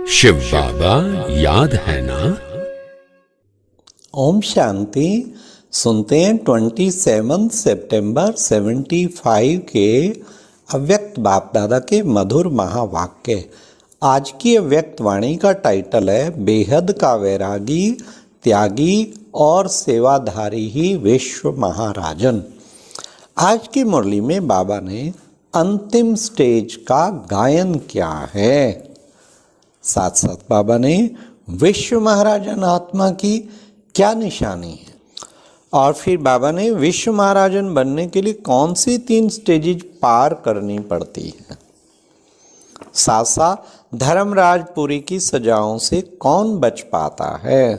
शिव बाबा याद है ना। ओम शांति। सुनते हैं 27 सितंबर 75 के अव्यक्त बाप दादा के मधुर महावाक्य। आज की अव्यक्त वाणी का टाइटल है बेहद का वैरागी, त्यागी और सेवाधारी ही विश्व महाराजन। आज की मुरली में बाबा ने अंतिम स्टेज का गायन किया है। साथ साथ बाबा ने विश्व महाराजन आत्मा की क्या निशानी है और फिर बाबा ने विश्व महाराजन बनने के लिए कौन सी 3 स्टेजेज पार करनी पड़ती है। साथ साथ धर्मराजपुरी की सजाओं से कौन बच पाता है।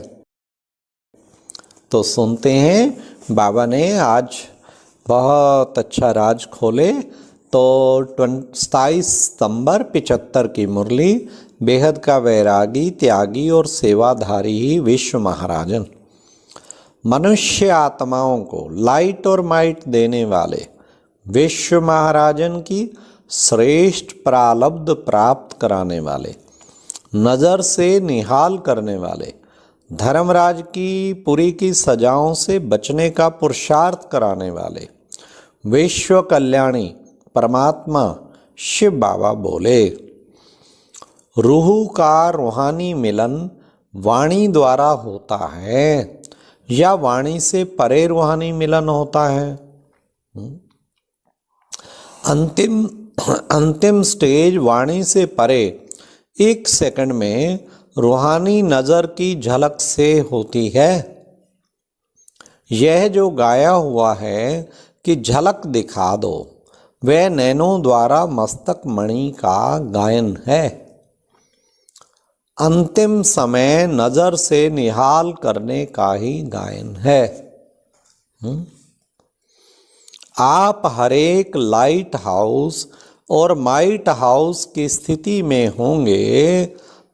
तो सुनते हैं। बाबा ने आज बहुत अच्छा राज खोले। तो 27 सितंबर 75 की मुरली बेहद का वैरागी, त्यागी और सेवाधारी ही विश्व महाराजन। मनुष्य आत्माओं को लाइट और माइट देने वाले विश्व महाराजन की श्रेष्ठ प्रारब्ध प्राप्त कराने वाले, नज़र से निहाल करने वाले, धर्मराज की पुरी की सजाओं से बचने का पुरुषार्थ कराने वाले विश्व कल्याणी परमात्मा शिव बाबा बोले, रूह का रूहानी मिलन वाणी द्वारा होता है या वाणी से परे रूहानी मिलन होता है। अंतिम स्टेज वाणी से परे 1 सेकंड में रूहानी नज़र की झलक से होती है। यह जो गाया हुआ है कि झलक दिखा दो, वह नैनों द्वारा मस्तक मणि का गायन है। अंतिम समय नज़र से निहाल करने का ही गायन है। आप हरेक लाइट हाउस और माइट हाउस की स्थिति में होंगे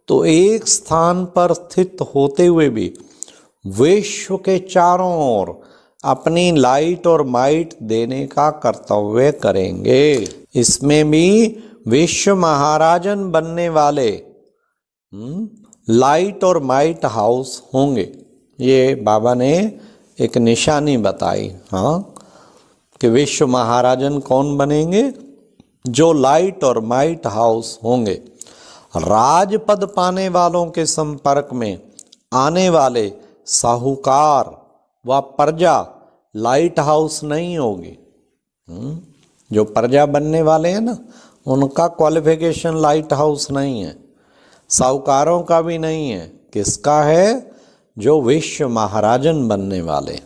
तो एक स्थान पर स्थित होते हुए भी विश्व के चारों ओर अपनी लाइट और माइट देने का कर्तव्य करेंगे। इसमें भी विश्व महाराजन बनने वाले लाइट और माइट हाउस होंगे। ये बाबा ने एक निशानी बताई। हाँ, कि विश्व महाराजन कौन बनेंगे? जो लाइट और माइट हाउस होंगे। राजपद पाने वालों के संपर्क में आने वाले साहूकार व प्रजा लाइट हाउस नहीं होगी। जो प्रजा बनने वाले हैं ना, उनका क्वालिफिकेशन लाइट हाउस नहीं है, साहूकारों का भी नहीं है। किसका है? जो विश्व महाराजन बनने वाले,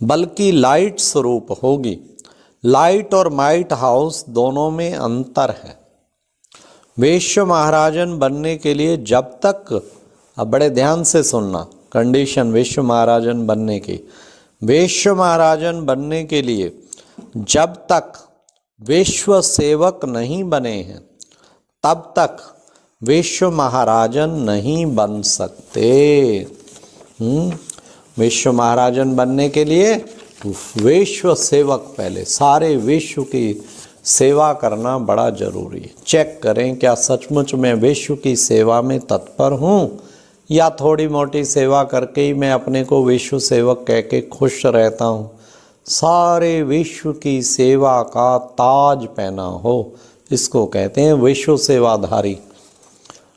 बल्कि लाइट स्वरूप होगी। लाइट और माइट हाउस दोनों में अंतर है। विश्व महाराजन बनने के लिए जब तक, अब बड़े ध्यान से सुनना, कंडीशन विश्व महाराजन बनने की, विश्व महाराजन बनने के लिए जब तक विश्व सेवक नहीं बने हैं तब तक विश्व महाराजन नहीं बन सकते। विश्व महाराजन बनने के लिए विश्व सेवक, पहले सारे विश्व की सेवा करना बड़ा जरूरी है। चेक करें क्या सचमुच मैं विश्व की सेवा में तत्पर हूँ या थोड़ी मोटी सेवा करके ही मैं अपने को विश्व सेवक कह के खुश रहता हूँ। सारे विश्व की सेवा का ताज पहना हो, इसको कहते हैं विश्व सेवाधारी।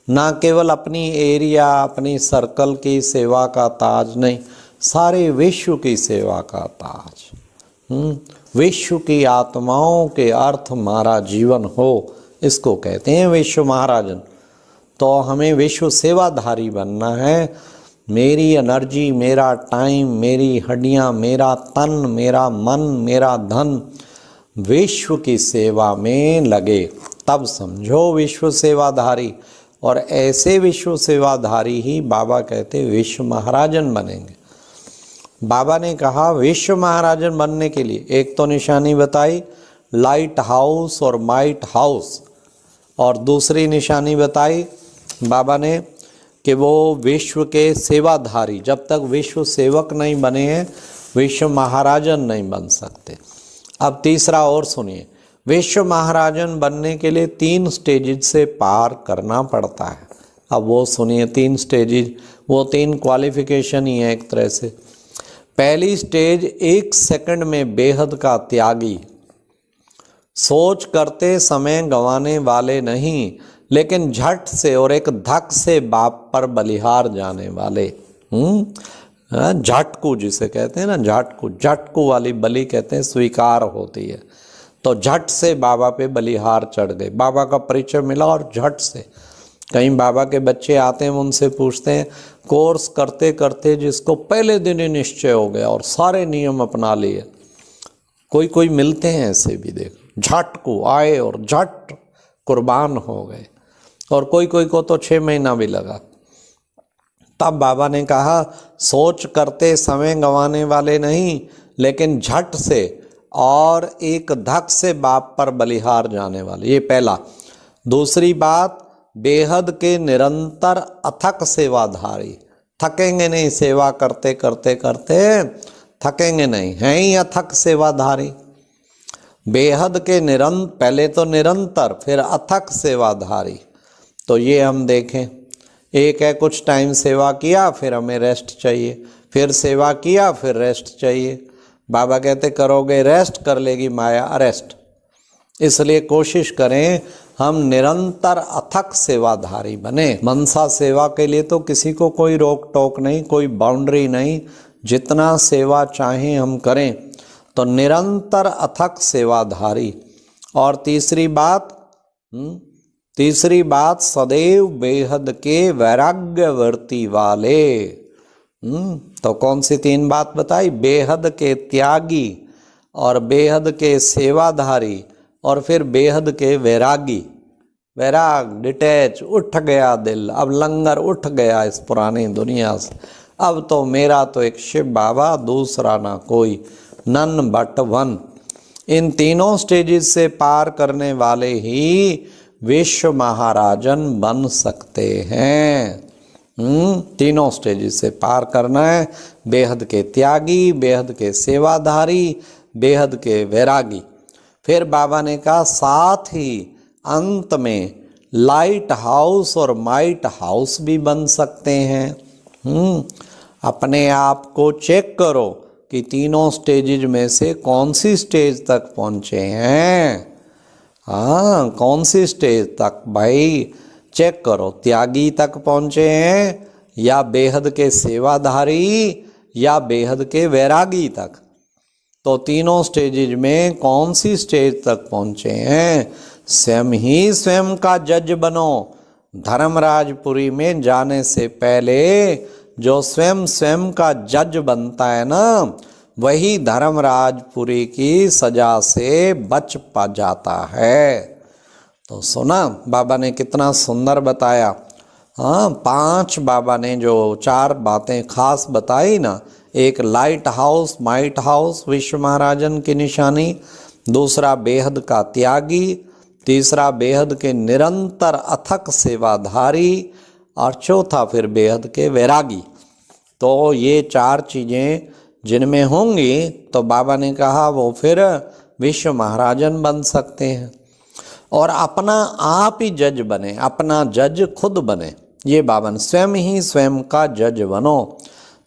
ना केवल अपनी एरिया, अपनी सर्कल की सेवा का ताज नहीं, सारे विश्व की सेवा का ताज। विश्व की आत्माओं के अर्थ हमारा जीवन हो, इसको कहते हैं विश्व महाराजन। तो हमें विश्व सेवाधारी बनना है। मेरी एनर्जी, मेरा टाइम, मेरी हड्डियाँ, मेरा तन, मेरा मन, मेरा धन विश्व की सेवा में लगे, तब समझो विश्व सेवाधारी। और ऐसे विश्व सेवाधारी ही बाबा कहते विश्व महाराजन बनेंगे। बाबा ने कहा विश्व महाराजन बनने के लिए एक तो निशानी बताई लाइट हाउस और माइट हाउस, और दूसरी निशानी बताई बाबा ने कि वो विश्व के सेवाधारी। जब तक विश्व सेवक नहीं बने हैं विश्व महाराजन नहीं बन सकते। अब तीसरा और सुनिए, विश्व महाराजन बनने के लिए 3 स्टेजेस से पार करना पड़ता है। अब वो सुनिए 3 स्टेजेज, वो 3 क्वालिफिकेशन ही है एक तरह से। पहली स्टेज 1 सेकंड में बेहद का त्यागी, सोच करते समय गंवाने वाले नहीं, लेकिन झट से और एक धक से बाप पर बलिहार जाने वाले। झटकू जिसे कहते हैं ना, झटकू वाली बलि कहते हैं स्वीकार होती है। तो झट से बाबा पे बलिहार चढ़ गए, बाबा का परिचय मिला और झट से। कहीं बाबा के बच्चे आते हैं, उनसे पूछते हैं, कोर्स करते करते जिसको पहले दिन ही निश्चय हो गया और सारे नियम अपना लिए, कोई मिलते हैं ऐसे भी, देखो झट को आए और झट कुर्बान हो गए, और कोई को तो 6 महीना भी लगा। तब बाबा ने कहा, सोच करते समय गंवाने वाले नहीं, लेकिन झट से और एक धक से बाप पर बलिहार जाने वाले, ये पहला। दूसरी बात, बेहद के निरंतर अथक सेवाधारी, थकेंगे नहीं, सेवा करते करते करते थकेंगे नहीं, हैं ही अथक सेवाधारी। बेहद के निरंतर, पहले तो निरंतर, फिर अथक सेवाधारी। तो ये हम देखें, एक है कुछ टाइम सेवा किया, फिर हमें रेस्ट चाहिए, फिर सेवा किया, फिर रेस्ट चाहिए। बाबा कहते करोगे रेस्ट, कर लेगी माया अरेस्ट। इसलिए कोशिश करें हम निरंतर अथक सेवाधारी बने। मनसा सेवा के लिए तो किसी को कोई रोक टोक नहीं, कोई बाउंड्री नहीं, जितना सेवा चाहें हम करें। तो निरंतर अथक सेवाधारी। और तीसरी बात सदैव बेहद के वैराग्यवर्ती वाले। तो कौन सी 3 बात बताई? बेहद के त्यागी, और बेहद के सेवाधारी, और फिर बेहद के वैरागी। वैराग, डिटैच, उठ गया दिल, अब लंगर उठ गया इस पुरानी दुनिया से, अब तो मेरा तो एक शिव बाबा, दूसरा ना कोई, नन बट वन। इन तीनों स्टेजेस से पार करने वाले ही विश्व महाराजन बन सकते हैं। तीनों स्टेजेस से पार करना है, बेहद के त्यागी, बेहद के सेवाधारी, बेहद के वैरागी। फिर बाबा ने कहा साथ ही अंत में लाइट हाउस और माइट हाउस भी बन सकते हैं। अपने आप को चेक करो कि तीनों स्टेजेज में से कौन सी स्टेज तक पहुंचे हैं। हाँ, कौन सी स्टेज तक भाई चेक करो, त्यागी तक पहुंचे हैं, या बेहद के सेवाधारी, या बेहद के वैरागी तक। तो तीनों स्टेजेज में कौन सी स्टेज तक पहुंचे हैं। स्वयं ही स्वयं का जज बनो। धर्मराजपुरी में जाने से पहले जो स्वयं का जज बनता है ना, वही धर्मराजपुरी की सजा से बच पा जाता है। तो सुना बाबा ने कितना सुंदर बताया। हाँ, 5 बाबा ने जो 4 बातें खास बताई ना, एक लाइट हाउस, माइट हाउस विश्व महाराजन की निशानी, दूसरा बेहद का त्यागी, तीसरा बेहद के निरंतर अथक सेवाधारी, और चौथा फिर बेहद के वैरागी। तो ये 4 चीज़ें जिनमें होंगी तो बाबा ने कहा वो फिर विश्व महाराजन बन सकते हैं, और अपना आप ही जज बने, अपना जज खुद बने। ये बाबा ने स्वयं ही स्वयं का जज बनो।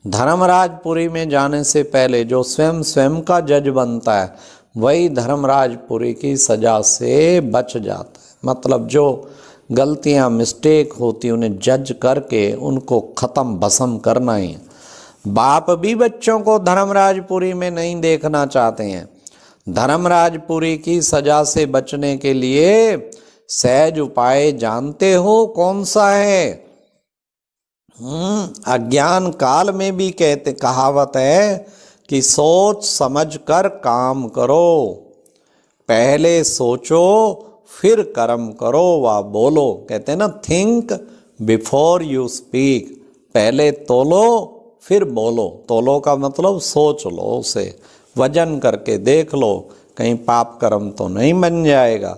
धर्मराजपुरी में जाने से पहले जो स्वयं का जज बनता है, वही धर्मराजपुरी की सजा से बच जाता है। मतलब जो गलतियां, मिस्टेक होती उन्हें जज करके उनको ख़त्म भस्म करना ही। बाप भी बच्चों को धर्मराजपुरी में नहीं देखना चाहते हैं। धर्मराजपुरी की सजा से बचने के लिए सहज उपाय जानते हो कौन सा है? अज्ञान काल में भी कहावत है कि सोच समझ कर काम करो। पहले सोचो फिर कर्म करो व बोलो। कहते हैं ना, थिंक बिफोर यू स्पीक। पहले तोलो फिर बोलो। तोलो का मतलब सोच लो, उसे वजन करके देख लो, कहीं पाप कर्म तो नहीं बन जाएगा।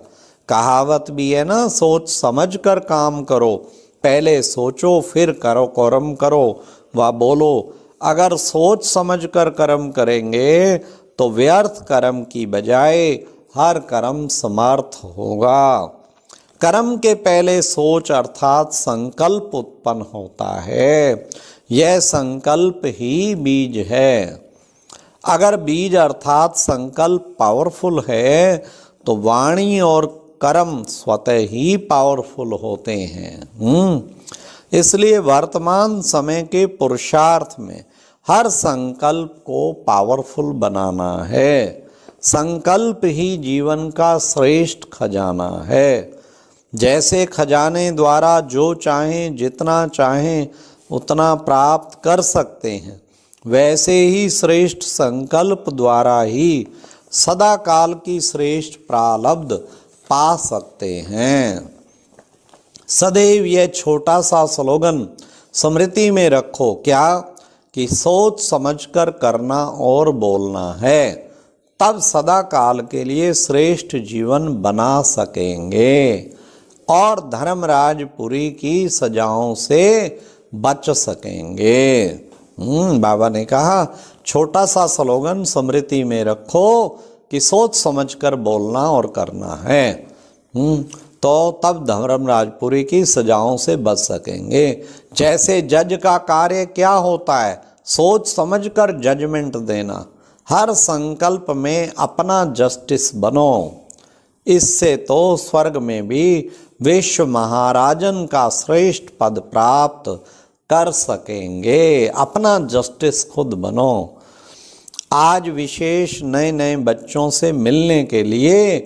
कहावत भी है ना, सोच समझ कर काम करो। पहले सोचो फिर करो, कर्म करो व बोलो। अगर सोच समझ कर कर्म करेंगे तो व्यर्थ कर्म की बजाय हर कर्म समर्थ होगा। कर्म के पहले सोच अर्थात संकल्प उत्पन्न होता है। यह संकल्प ही बीज है। अगर बीज अर्थात संकल्प पावरफुल है तो वाणी और कर्म स्वतः ही पावरफुल होते हैं। इसलिए वर्तमान समय के पुरुषार्थ में हर संकल्प को पावरफुल बनाना है। संकल्प ही जीवन का श्रेष्ठ खजाना है। जैसे खजाने द्वारा जो चाहें जितना चाहें उतना प्राप्त कर सकते हैं, वैसे ही श्रेष्ठ संकल्प द्वारा ही सदा काल की श्रेष्ठ प्रारब्ध पा सकते हैं। सदैव यह छोटा सा स्लोगन स्मृति में रखो, क्या कि सोच समझकर करना और बोलना है, तब सदा काल के लिए श्रेष्ठ जीवन बना सकेंगे और धर्मराजपुरी की सजाओं से बच सकेंगे। बाबा ने कहा छोटा सा स्लोगन स्मृति में रखो कि सोच समझकर बोलना और करना है, तो तब धर्मराजपुरी की सजाओं से बच सकेंगे। जैसे जज का कार्य क्या होता है, सोच समझकर जजमेंट देना। हर संकल्प में अपना जस्टिस बनो। इससे तो स्वर्ग में भी विश्व महाराजन का श्रेष्ठ पद प्राप्त कर सकेंगे। अपना जस्टिस खुद बनो। आज विशेष नए नए बच्चों से मिलने के लिए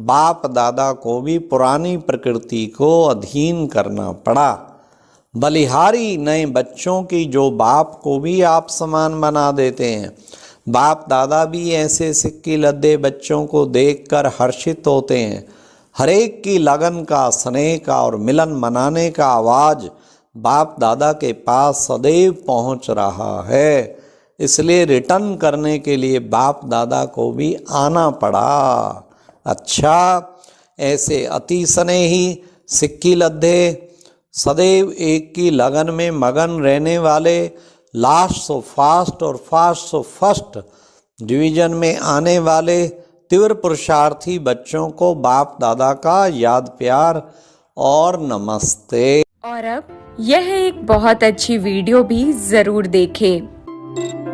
बाप दादा को भी पुरानी प्रकृति को अधीन करना पड़ा। बलिहारी नए बच्चों की जो बाप को भी आप समान बना देते हैं। बाप दादा भी ऐसे सिक्की लद्दे बच्चों को देखकर हर्षित होते हैं। हरेक की लगन का, स्नेह का और मिलन मनाने का आवाज बाप दादा के पास सदैव पहुंच रहा है। इसलिए रिटर्न करने के लिए बाप दादा को भी आना पड़ा। अच्छा, ऐसे अति स्नेही सिक्की लद्दे सदैव एक की लगन में मगन रहने वाले लास्ट सो फास्ट और फास्ट सो फर्स्ट डिवीजन में आने वाले तीव्र पुरुषार्थी बच्चों को बाप दादा का याद प्यार और नमस्ते। और अब यह एक बहुत अच्छी वीडियो भी जरूर देखें।